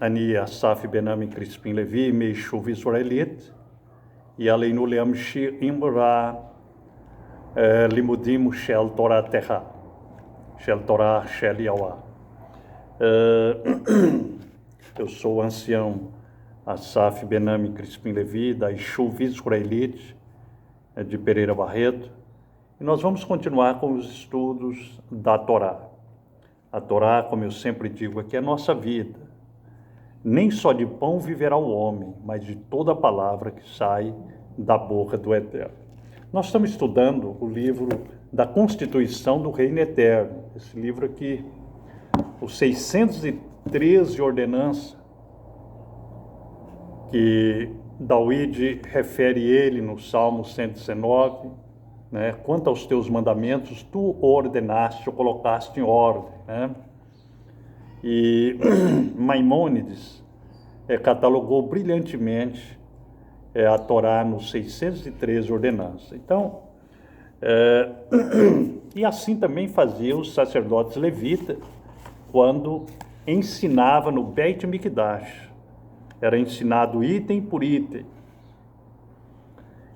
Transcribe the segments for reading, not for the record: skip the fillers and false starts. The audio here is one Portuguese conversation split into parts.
אני אסף בן-עמי קריספין לוי מיישוב ישראלית, יעלינו להמשיך עם לימודים של תורתך, של תורה של יהוה. Eu sou o ancião Asaf Benami Crispim Levi, da Eixuv Israelite, de Pereira Barreto, e nós vamos continuar com os estudos da Torá. A Torá, como eu sempre digo aqui, é a nossa vida. Nem só de pão viverá o homem, mas de toda a palavra que sai da boca do Eterno. Nós estamos estudando o livro da Constituição do Reino Eterno, esse livro aqui, os 613 ordenanças, que David refere ele no Salmo 119, né? Quanto aos teus mandamentos, tu ordenaste, ou colocaste em ordem, né? E Maimônides catalogou brilhantemente a Torá nos 613 ordenanças. Então, e assim também fazia os sacerdotes levitas quando ensinava no Beit Mikdash. Era ensinado item por item.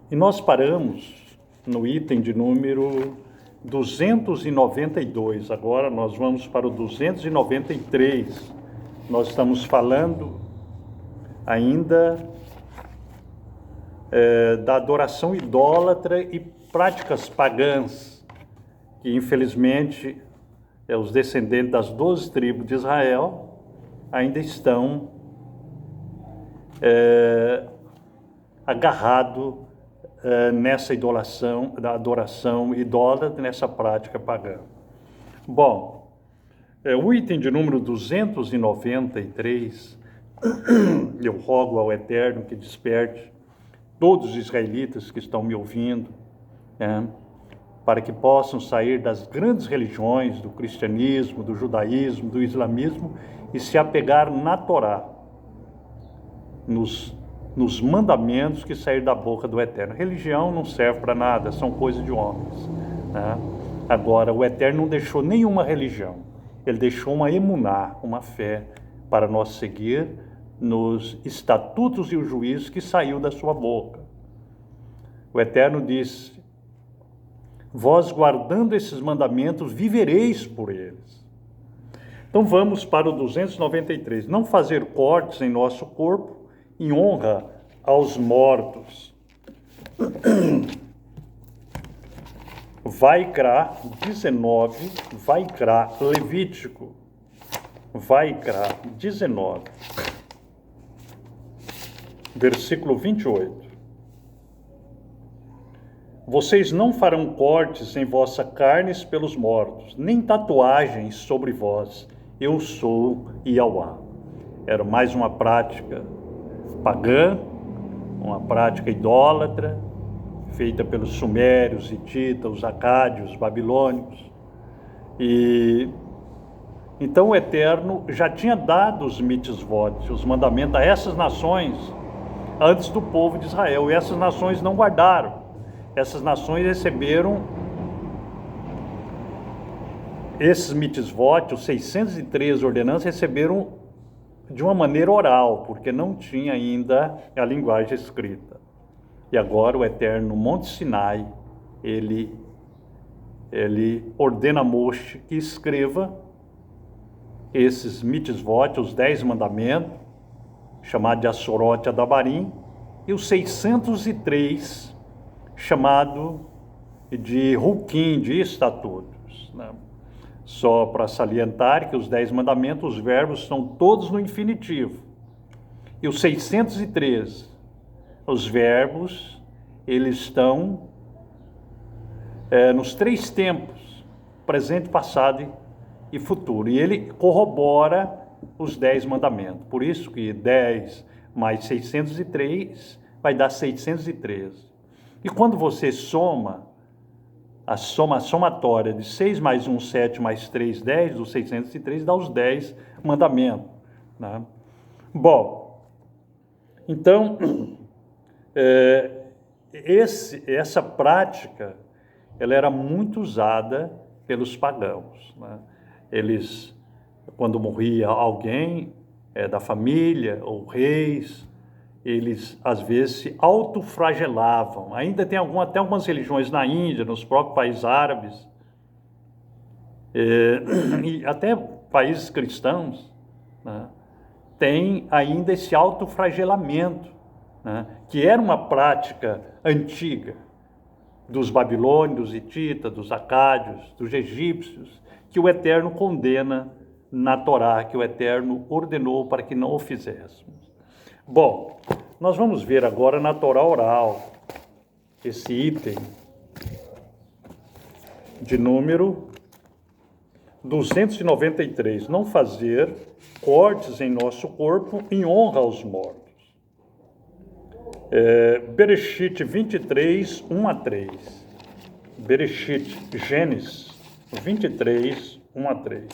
E nós paramos no item de número 292. Agora nós vamos para o 293. Nós estamos falando ainda da adoração idólatra e práticas pagãs, que infelizmente os descendentes das 12 tribos de Israel ainda estão agarrado nessa idolação, da adoração idólatra, nessa prática pagã. Bom, o item de número 293, eu rogo ao Eterno que desperte todos os israelitas que estão me ouvindo, para que possam sair das grandes religiões, do cristianismo, do judaísmo, do islamismo, e se apegar na Torá, nos mandamentos que sair da boca do Eterno. Religião não serve para nada, são coisas de homens, né? Agora, o Eterno não deixou nenhuma religião, ele deixou uma emuná, uma fé, para nós seguir nos estatutos e o juízo que saiu da sua boca. O Eterno disse: vós guardando esses mandamentos, vivereis por eles. Então vamos para o 293. Não fazer cortes em nosso corpo, em honra aos mortos. Vaikra 19, Vaikra Levítico, Vaikra 19, versículo 28. Vocês não farão cortes em vossa carne pelos mortos, nem tatuagens sobre vós. Eu sou Yahweh. Era mais uma prática pagã, uma prática idólatra, feita pelos sumérios, hititas, os acádios, babilônicos. E então o Eterno já tinha dado os mitzvot, os mandamentos a essas nações antes do povo de Israel, e essas nações não guardaram. Essas nações receberam esses mitzvot, os 613 ordenanças, receberam de uma maneira oral, porque não tinha ainda a linguagem escrita. E agora o Eterno, no Monte Sinai, ele ordena a Moshe que escreva esses mitzvot, os 10 mandamentos, chamados de Assorot Adabarim, e os 603, chamado de Hukim, de estatutos, né? Só para salientar que os 10 mandamentos, os verbos são todos no infinitivo. E os 613, os verbos, eles estão nos 3 tempos, presente, passado e futuro. E ele corrobora os 10 mandamentos. Por isso que 10 mais 603 vai dar 613. E quando você soma, a somatória de 6 mais 1, 7, mais 3, 10, dos 603, dá os 10 mandamentos, né? Bom, então, essa prática, ela era muito usada pelos pagãos, né? Eles quando morria alguém da família ou reis, eles às vezes se autoflagelavam. Ainda tem até algumas religiões na Índia, nos próprios países árabes, e até países cristãos, né, tem ainda esse autoflagelamento, né, que era uma prática antiga dos babilônios, dos hititas, dos acádios, dos egípcios, que o Eterno condena na Torá, que o Eterno ordenou para que não o fizéssemos. Bom, nós vamos ver agora na Torá oral, esse item de número 293, não fazer cortes em nosso corpo em honra aos mortos. Bereshit 23, 1 a 3. Bereshit, Gênesis 23, 1 a 3.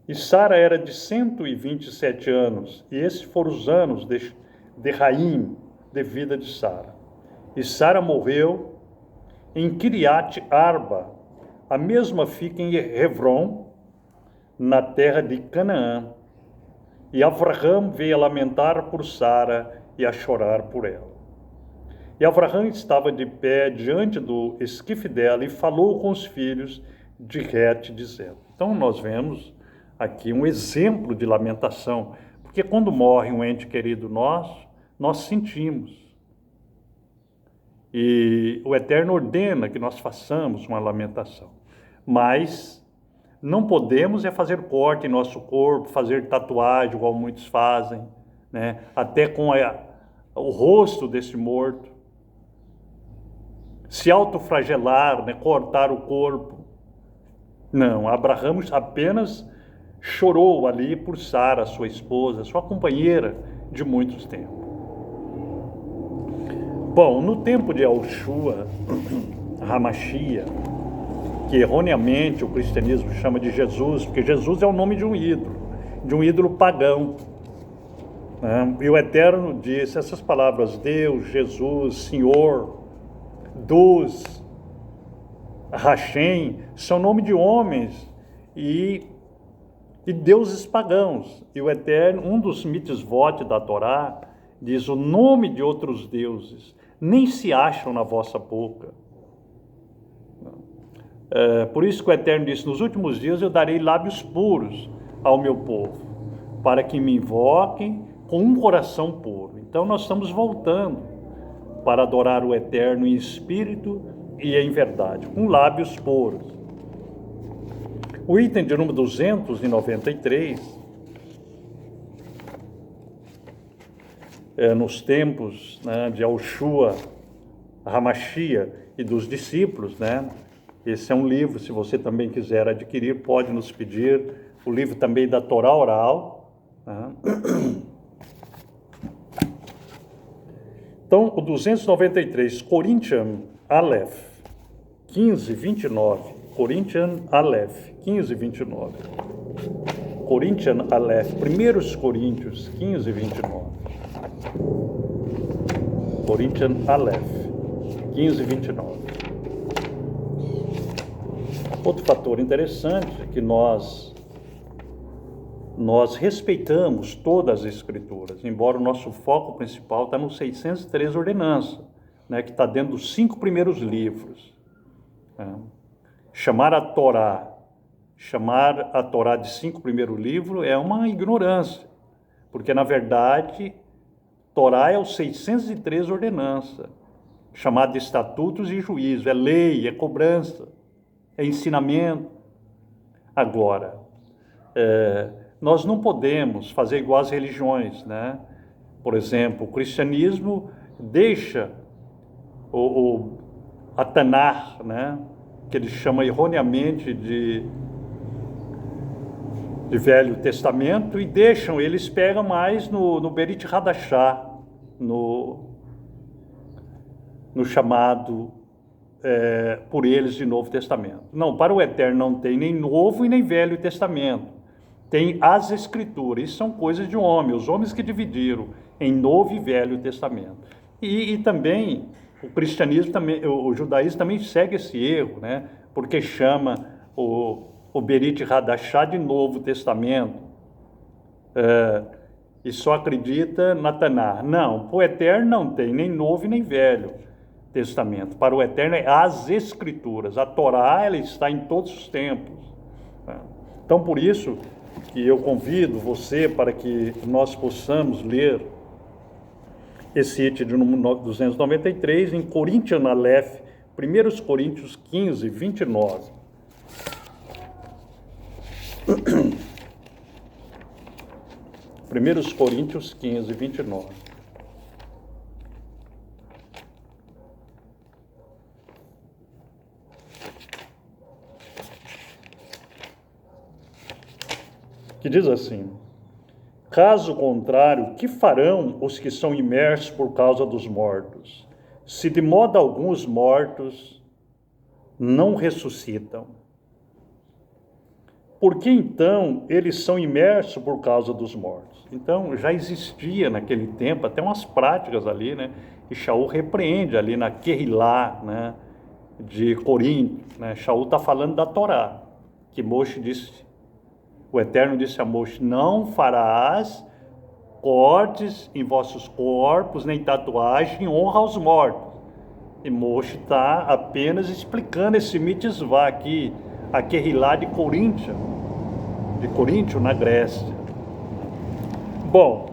E Sara era de 127 anos, e esses foram os anos de Raim, de vida de Sara. E Sara morreu em Kiriat Arba, a mesma fica em Hebron, na terra de Canaã. E Avraham veio a lamentar por Sara e a chorar por ela. E Avraham estava de pé diante do esquife dela e falou com os filhos de Het, dizendo. Então nós vemos aqui um exemplo de lamentação, porque quando morre um ente querido nosso, nós sentimos. E o Eterno ordena que nós façamos uma lamentação. Mas não podemos fazer corte em nosso corpo, fazer tatuagem, igual muitos fazem, né? Até com o rosto desse morto. Se autoflagelar, né? Cortar o corpo. Não, Abraão apenas chorou ali por Sara, sua esposa, sua companheira de muitos tempos. Bom, no tempo de Yahushua HaMashiach, que erroneamente o cristianismo chama de Jesus, porque Jesus é o nome de um ídolo pagão, né? E o Eterno disse essas palavras: Deus, Jesus, Senhor, Deus, Hashem, são nome de homens e deuses pagãos. E o Eterno, um dos mitzvot da Torá, diz: o nome de outros deuses nem se acham na vossa boca. Por isso que o Eterno disse: nos últimos dias eu darei lábios puros ao meu povo, para que me invoquem com um coração puro. Então nós estamos voltando para adorar o Eterno em espírito e em verdade, com lábios puros. O item de número 293, nos tempos, né, de Yahushua HaMashiach e dos discípulos, né? Esse é um livro, se você também quiser adquirir, pode nos pedir. O livro também da Torá oral, né? Então, o 293, Corinthians Aleph, 15, 29. Corinthians Aleph, 15, 29. Corinthians Aleph, 1 Coríntios, 15, 29. Corinthians Aleph, 15, 29. Outro fator interessante é que nós respeitamos todas as escrituras, embora o nosso foco principal está nos 603 ordenanças, né, que está dentro dos 5 primeiros livros. Chamar a Torá de 5 primeiros livros é uma ignorância, porque na verdade Torá é os 603 ordenanças, chamado de estatutos e juízo, é lei, é cobrança, é ensinamento. Agora, nós não podemos fazer igual às religiões, né? Por exemplo, o cristianismo deixa a Tanar, né? Que ele chama erroneamente de Velho Testamento, e eles pegam mais no Berit Hadashah, no chamado por eles de Novo Testamento. Não, para o Eterno não tem nem Novo e nem Velho Testamento. Tem as Escrituras. Isso são coisas de homem, os homens que dividiram em Novo e Velho Testamento. E também o cristianismo, também, o judaísmo também segue esse erro, né? Porque chama o Berit Hadashah de Novo Testamento, e só acredita na Taná. Não, para o Eterno não tem nem Novo e nem Velho Testamento. Para o Eterno é as Escrituras. A Torá, ela está em todos os tempos. Então, por isso que eu convido você para que nós possamos ler esse item de número 293 em Coríntios Aleph, 1 Coríntios 15, 29. Primeiros Coríntios 15, 29. Que diz assim: caso contrário, que farão os que são imersos por causa dos mortos? Se de modo algum os mortos não ressuscitam, por que então eles são imersos por causa dos mortos? Então já existia naquele tempo até umas práticas ali, né? E Shaul repreende ali na Querilá, né? De Corinto, né? Shaul está falando da Torá, que Moshe disse, o Eterno disse a Moshe: não farás cortes em vossos corpos, nem tatuagem em honra aos mortos. E Moshe está apenas explicando esse mitzvah aqui, a Querilá de Coríntio, na Grécia. Bom,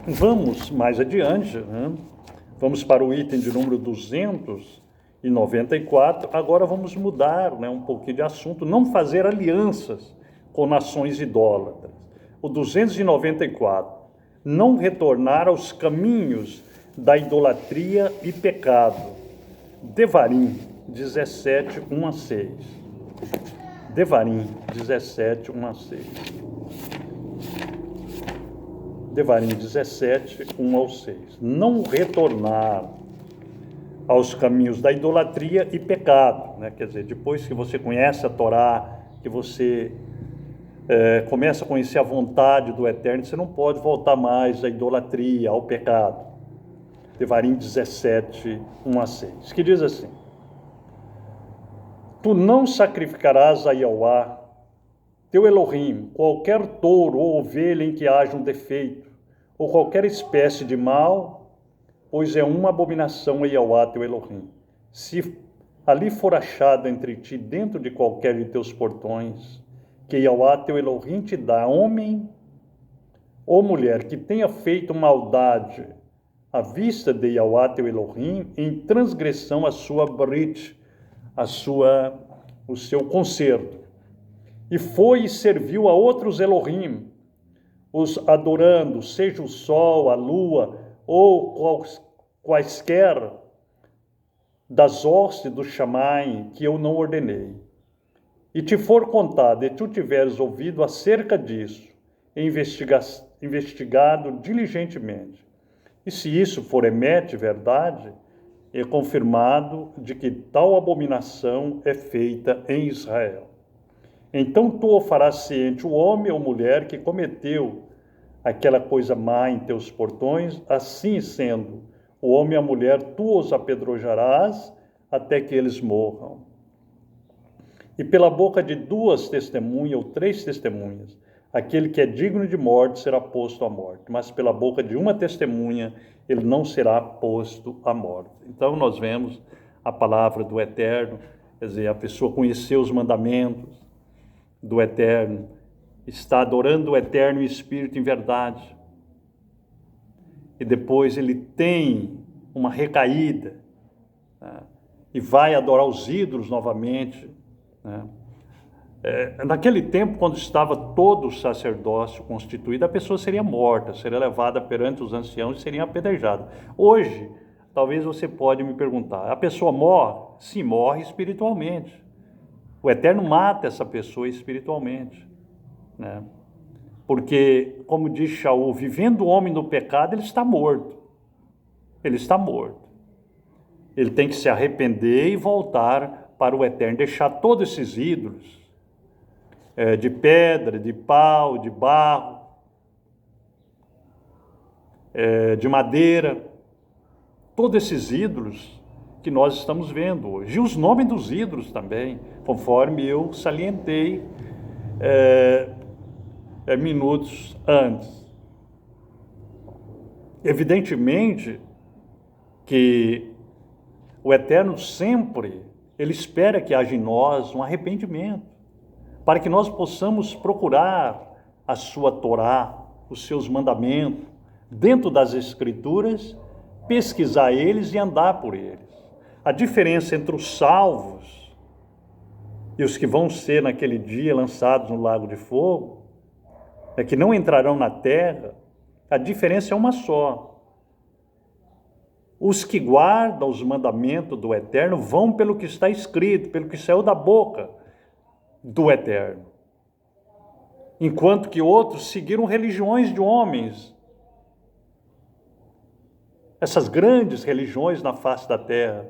vamos mais adiante, né? Vamos para o item de número 294. Agora vamos mudar, né, um pouquinho de assunto. Não fazer alianças com nações idólatras. O 294. Não retornar aos caminhos da idolatria e pecado. Devarim 17, 1 a 6. Devarim 17, 1 a 6. Devarim 17, 1 ao 6. Não retornar aos caminhos da idolatria e pecado, né? Quer dizer, depois que você conhece a Torá, que você começa a conhecer a vontade do Eterno, você não pode voltar mais à idolatria, ao pecado. Devarim 17, 1 a 6, que diz assim: tu não sacrificarás a Yahweh, teu Elohim, qualquer touro ou ovelha em que haja um defeito, ou qualquer espécie de mal, pois é uma abominação a Yahweh, teu Elohim. Se ali for achado entre ti, dentro de qualquer de teus portões, que Yahweh, teu Elohim, te dá, homem ou mulher, que tenha feito maldade à vista de Yahweh, teu Elohim, em transgressão à sua brit, o seu concerto, e foi e serviu a outros Elohim, os adorando, seja o sol, a lua, ou quaisquer das hostes do Shammai que eu não ordenei, e te for contado, e tu tiveres ouvido acerca disso, investigado diligentemente, e se isso for emete verdade, é confirmado de que tal abominação é feita em Israel. Então tu o farás ciente, o homem ou mulher que cometeu aquela coisa má em teus portões, assim sendo, o homem e a mulher, tu os apedrejarás até que eles morram. E pela boca de 2 testemunhas ou 3 testemunhas, aquele que é digno de morte será posto à morte, mas pela boca de uma testemunha ele não será posto à morte. Então nós vemos a palavra do Eterno, quer dizer, a pessoa conheceu os mandamentos do Eterno, está adorando o Eterno em espírito e em verdade, e depois ele tem uma recaída, né, e vai adorar os ídolos novamente, né? Naquele tempo, quando estava todo o sacerdócio constituído, a pessoa seria morta, seria levada perante os anciãos e seria apedrejada. Hoje, talvez você pode me perguntar, a pessoa morre? Sim, morre espiritualmente. O Eterno mata essa pessoa espiritualmente, né? Porque, como diz Shaul, vivendo o homem no pecado, ele está morto. Ele está morto. Ele tem que se arrepender e voltar para o Eterno, deixar todos esses ídolos, de pedra, de pau, de barro, de madeira, todos esses ídolos, que nós estamos vendo hoje. E os nomes dos ídolos também, conforme eu salientei minutos antes. Evidentemente que o Eterno sempre, Ele espera que haja em nós um arrependimento, para que nós possamos procurar a sua Torá, os seus mandamentos, dentro das Escrituras, pesquisar eles e andar por eles. A diferença entre os salvos e os que vão ser naquele dia lançados no lago de fogo, é que não entrarão na terra, a diferença é uma só. Os que guardam os mandamentos do Eterno vão pelo que está escrito, pelo que saiu da boca do Eterno. Enquanto que outros seguiram religiões de homens. Essas grandes religiões na face da terra.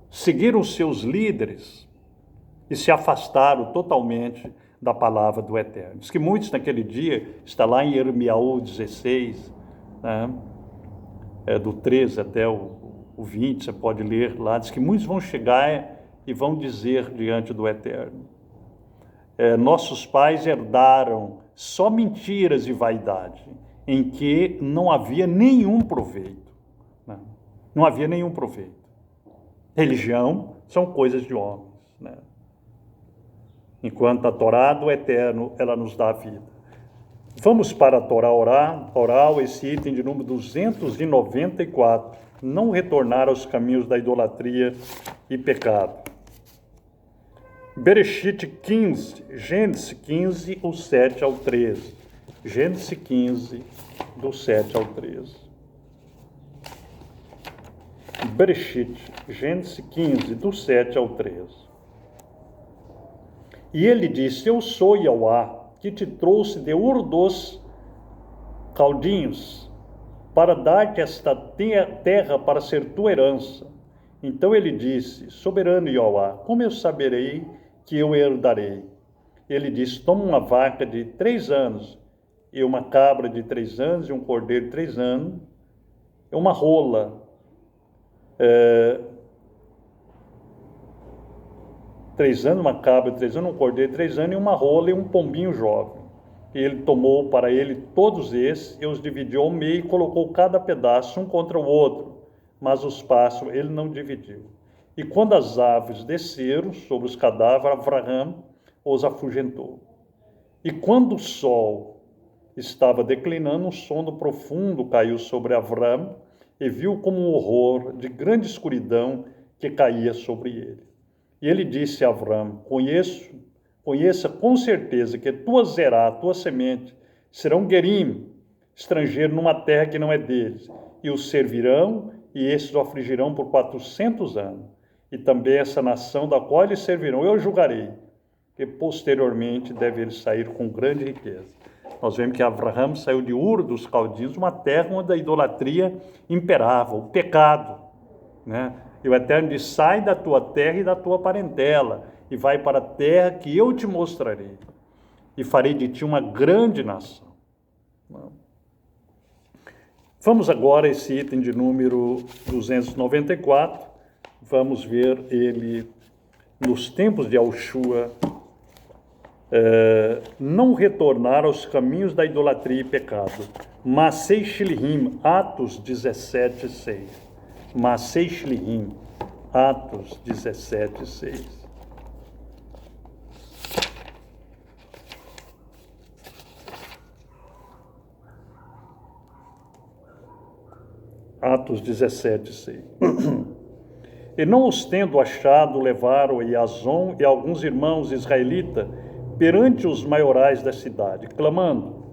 Seguiram seus líderes e se afastaram totalmente da palavra do Eterno. Diz que muitos naquele dia, está lá em Jeremias 16, né? Do 13 até o 20, você pode ler lá, diz que muitos vão chegar e vão dizer diante do Eterno, nossos pais herdaram só mentiras e vaidade, em que não havia nenhum proveito, né? Não havia nenhum proveito. Religião são coisas de homens, né? Enquanto a Torá do Eterno, ela nos dá a vida. Vamos para a Torá oral, esse item de número 294, não retornar aos caminhos da idolatria e pecado. Bereshit 15, Gênesis 15, o 7 ao 13. Gênesis 15, do 7 ao 13. Bereshit, Gênesis 15, do 7 ao 13. E ele disse, eu sou Yahweh, que te trouxe de Ur dos Caldinhos, para dar-te esta terra para ser tua herança. Então ele disse, soberano Yahweh, como eu saberei que eu herdarei? Ele disse, toma uma vaca de 3 anos, e uma cabra de 3 anos, e um cordeiro de 3 anos, e uma rola, 3 anos, uma cabra de 3 anos, um cordeiro de 3 anos, e uma rola e um pombinho jovem. E ele tomou para ele todos esses, e os dividiu ao meio, e colocou cada pedaço um contra o outro, mas os pássaros ele não dividiu. E quando as aves desceram sobre os cadáveres, Abraão os afugentou. E quando o sol estava declinando, um sono profundo caiu sobre Abraão, e viu como um horror de grande escuridão que caía sobre ele. E ele disse a Abraão, conheça com certeza que tua zerá, tua semente, serão guerim, estrangeiro numa terra que não é deles, e os servirão, e esses o afligirão por 400 anos. E também essa nação da qual eles servirão, eu julgarei, que posteriormente deve ele sair com grande riqueza. Nós vemos que Abraão saiu de Ur dos Caldinhos, uma terra onde a idolatria imperava, o pecado, né? E o Eterno diz, sai da tua terra e da tua parentela, e vai para a terra que eu te mostrarei, e farei de ti uma grande nação. Vamos agora a esse item de número 294, vamos ver ele nos tempos de Yahushua, não retornar aos caminhos da idolatria e pecado. Masei Shilhim, Atos 17, 6. Masei Shilhim, Atos 17, 6. Atos 17, 6. E não os tendo achado, levaram Iazon e alguns irmãos israelitas perante os maiorais da cidade, clamando,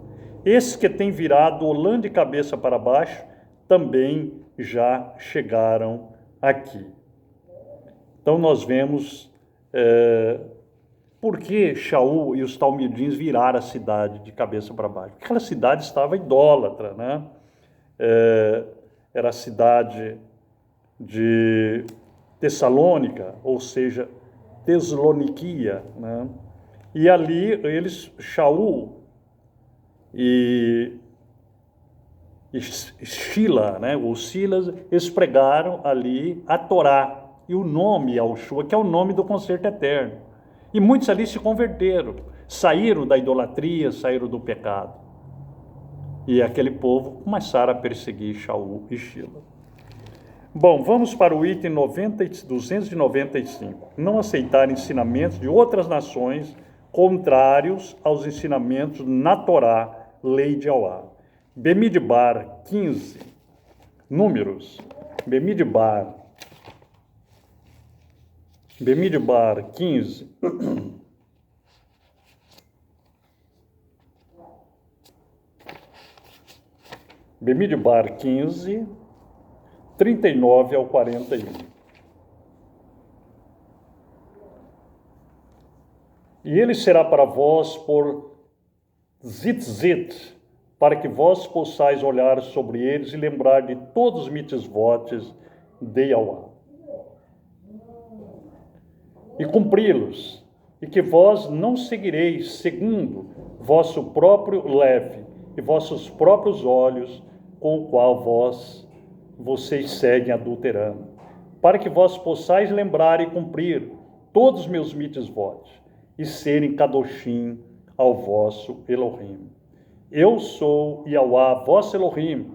esses que têm virado Olã de cabeça para baixo, também já chegaram aqui. Então nós vemos por que Shaul e os talmidins viraram a cidade de cabeça para baixo. Porque aquela cidade estava idólatra, né? Era a cidade de Tessalônica, ou seja, Tesloniquia, né? E ali eles, Shaul e Shila, né? Os Silas, eles pregaram ali a Torá e o nome Yahushua, que é o nome do concerto eterno. E muitos ali se converteram, saíram da idolatria, saíram do pecado. E aquele povo começaram a perseguir Shaul e Shila. Bom, vamos para o item 295. Não aceitar ensinamentos de outras nações contrários aos ensinamentos na Torá, lei de Yahweh. Bemidbar 15, Números, Bemidbar 15, Bemidbar 15, 39 ao 41. E ele será para vós por zitzit, para que vós possais olhar sobre eles e lembrar de todos os mitzvotes de Yahweh, e cumpri-los, e que vós não seguireis segundo vosso próprio leve e vossos próprios olhos, com o qual vocês seguem adulterando, para que vós possais lembrar e cumprir todos os meus mitzvotes, e serem kadoshim ao vosso Elohim. Eu sou Yahweh, vosso Elohim,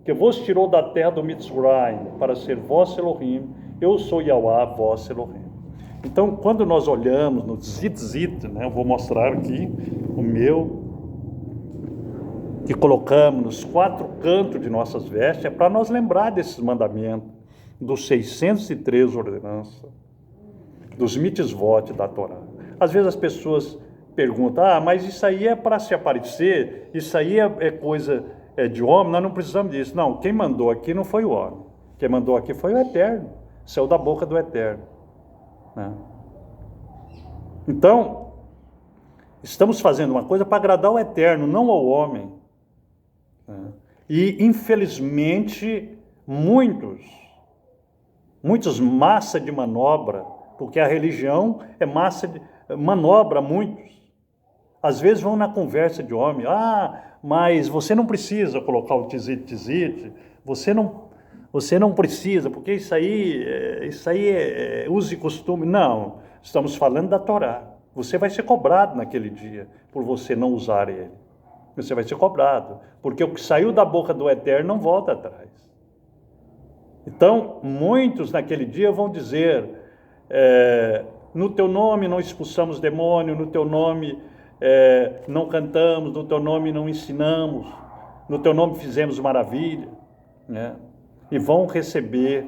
que vos tirou da terra do Mitzrayim para ser vosso Elohim. Eu sou Yahweh, vosso Elohim. Então, quando nós olhamos no zitzit, né, eu vou mostrar aqui o meu, que colocamos nos 4 cantos de nossas vestes, é para nós lembrar desses mandamentos, dos 603 ordenanças, dos mitzvot da Torá. Às vezes as pessoas perguntam, mas isso aí é para se aparecer, isso aí é coisa de homem, nós não precisamos disso. Não, quem mandou aqui não foi o homem, quem mandou aqui foi o Eterno, saiu da boca do Eterno, né? Então, estamos fazendo uma coisa para agradar o Eterno, não ao homem, né? E infelizmente muitos massa de manobra, porque a religião é massa de manobra, muitos. Às vezes vão na conversa de homem, mas você não precisa colocar o tizit, você não precisa, porque isso aí é uso e costume. Não, estamos falando da Torá. Você vai ser cobrado naquele dia por você não usar ele. Você vai ser cobrado, porque o que saiu da boca do Eterno não volta atrás. Então, muitos naquele dia vão dizer, no teu nome não expulsamos demônio, no teu nome não cantamos, no teu nome não ensinamos, no teu nome fizemos maravilha, né? E vão receber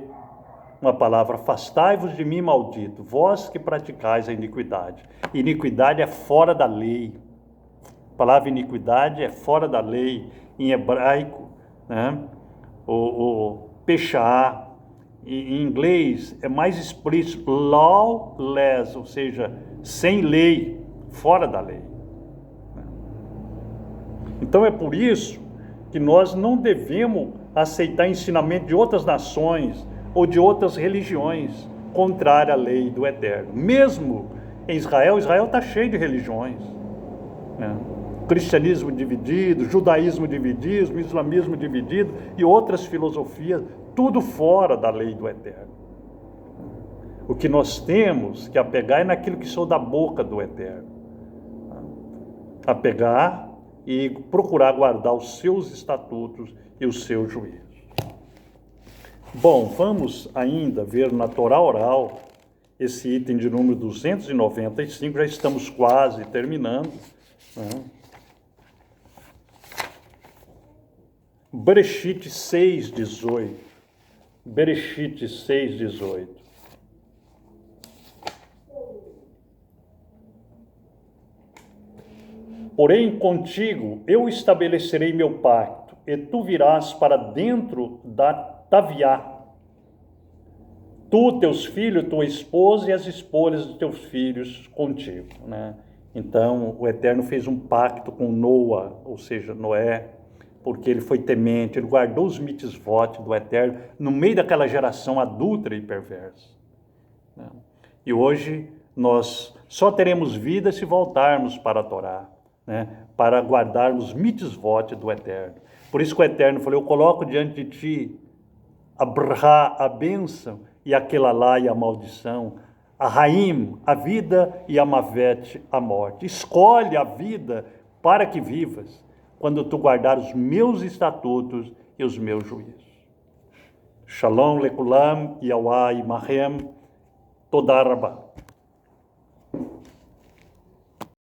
uma palavra: afastai-vos de mim, maldito, vós que praticais a iniquidade. Iniquidade é fora da lei. A palavra iniquidade é fora da lei. Em hebraico, né? O pechá, em inglês é mais explícito, lawless, ou seja, sem lei, fora da lei. Então é por isso que nós não devemos aceitar ensinamento de outras nações ou de outras religiões contrária à lei do Eterno. Mesmo em Israel está cheio de religiões, né? Cristianismo dividido, judaísmo dividido, islamismo dividido e outras filosofias, tudo fora da lei do Eterno. O que nós temos que apegar é naquilo que saiu da boca do Eterno. Apegar e procurar guardar os seus estatutos e os seus juízos. Bom, vamos ainda ver na Torá oral, esse item de número 295, já estamos quase terminando, né? Bereshit 6:18. Bereshit 6:18. Porém, contigo eu estabelecerei meu pacto, e tu virás para dentro da Taviá, tu, teus filhos, tua esposa e as esposas dos teus filhos contigo, né? Então, o Eterno fez um pacto com Noa, ou seja, Noé, porque ele foi temente, ele guardou os mitzvot do Eterno no meio daquela geração adúltera e perversa, né? E hoje nós só teremos vida se voltarmos para a Torá, né? Para guardarmos mitzvot do Eterno. Por isso que o Eterno falou, eu coloco diante de ti a brá, a bênção, e aquela lá e a maldição, a raim, a vida, e a mavet, a morte. Escolhe a vida para que vivas, quando tu guardar os meus estatutos e os meus juízos. Shalom lekulam, Yahweh Imahem, Toda Rabá.